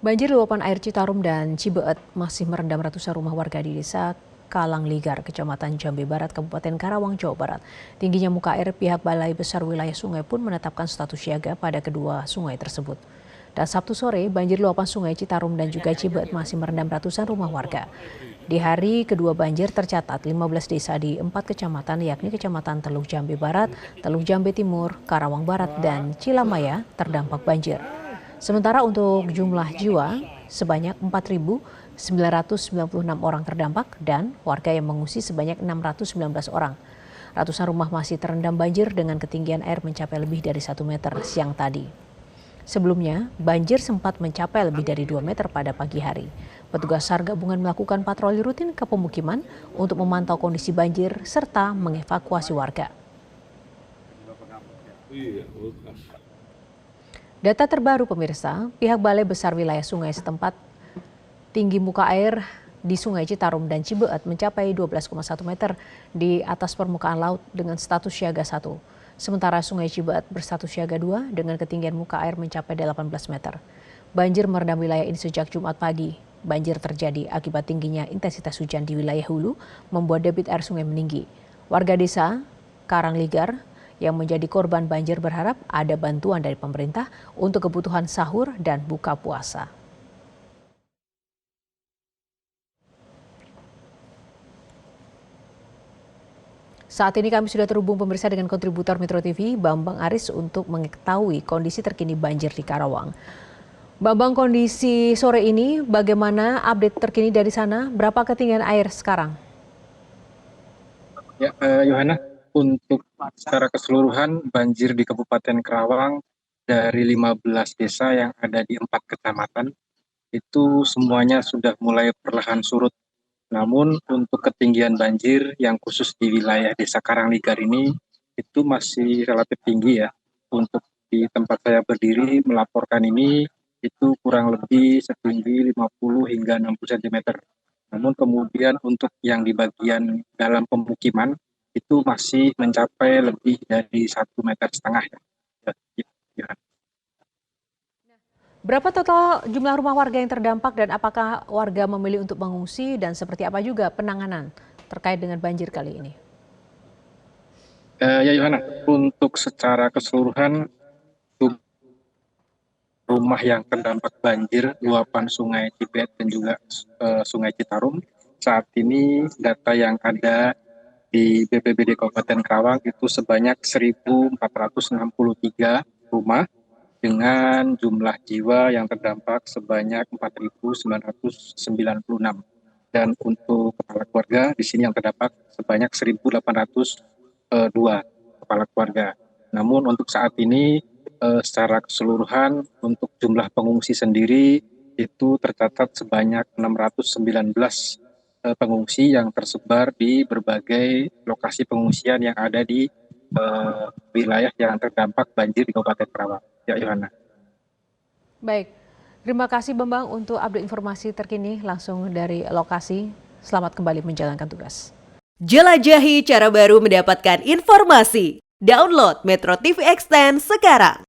Banjir luapan air Citarum dan Cibeet masih merendam ratusan rumah warga di desa Kalangligar, Kecamatan Jambe Barat, Kabupaten Karawang, Jawa Barat. Tingginya muka air, pihak Balai Besar Wilayah Sungai pun menetapkan status siaga pada kedua sungai tersebut. Dan Sabtu sore, banjir luapan sungai Citarum dan juga Cibeet masih merendam ratusan rumah warga. Di hari kedua banjir tercatat 15 desa di 4 kecamatan, yakni Kecamatan Teluk Jambe Barat, Teluk Jambe Timur, Karawang Barat, dan Cilamaya terdampak banjir. Sementara untuk jumlah jiwa, sebanyak 4.996 orang terdampak dan warga yang mengungsi sebanyak 619 orang. Ratusan rumah masih terendam banjir dengan ketinggian air mencapai lebih dari 1 meter siang tadi. Sebelumnya, banjir sempat mencapai lebih dari 2 meter pada pagi hari. Petugas SAR gabungan melakukan patroli rutin ke pemukiman untuk memantau kondisi banjir serta mengevakuasi warga. Data terbaru pemirsa, pihak Balai Besar Wilayah Sungai setempat tinggi muka air di Sungai Citarum dan Cibeet mencapai 12,1 meter di atas permukaan laut dengan status siaga 1. Sementara Sungai Cibeet berstatus siaga 2 dengan ketinggian muka air mencapai 18 meter. Banjir merendam wilayah ini sejak Jumat pagi. Banjir terjadi akibat tingginya intensitas hujan di wilayah hulu membuat debit air sungai meninggi. Warga desa Kalangligar yang menjadi korban banjir berharap ada bantuan dari pemerintah untuk kebutuhan sahur dan buka puasa. Saat ini kami sudah terhubung pemirsa dengan kontributor Metro TV, Bambang Aris, untuk mengetahui kondisi terkini banjir di Karawang. Bambang, kondisi sore ini bagaimana, update terkini dari sana? Berapa ketinggian air sekarang? Ya, Yohana, untuk secara keseluruhan banjir di Kabupaten Karawang dari 15 desa yang ada di 4 kecamatan itu semuanya sudah mulai perlahan surut. Namun untuk ketinggian banjir yang khusus di wilayah Desa Kalangligar ini itu masih relatif tinggi ya. Untuk di tempat saya berdiri melaporkan ini itu kurang lebih setinggi 50 hingga 60 cm. Namun kemudian untuk yang di bagian dalam pemukiman itu masih mencapai lebih dari 1,5 meter ya. Ya. Berapa total jumlah rumah warga yang terdampak dan apakah warga memilih untuk mengungsi dan seperti apa juga penanganan terkait dengan banjir kali ini? Ya Yohana, untuk secara keseluruhan rumah yang terdampak banjir luapan Sungai Cibeet dan juga Sungai Citarum saat ini data yang ada di BPBD Kabupaten Karawang itu sebanyak 1.463 rumah dengan jumlah jiwa yang terdampak sebanyak 4.996 dan untuk kepala keluarga di sini yang terdapat sebanyak 1.802 kepala keluarga. Namun untuk saat ini secara keseluruhan untuk jumlah pengungsi sendiri itu tercatat sebanyak 619 pengungsi yang tersebar di berbagai lokasi pengungsian yang ada di wilayah yang terdampak banjir di Kabupaten Karawang. Ya, Yohana. Baik, terima kasih Bambang untuk update informasi terkini langsung dari lokasi. Selamat kembali menjalankan tugas. Jelajahi cara baru mendapatkan informasi. Download Metro TV Extend sekarang.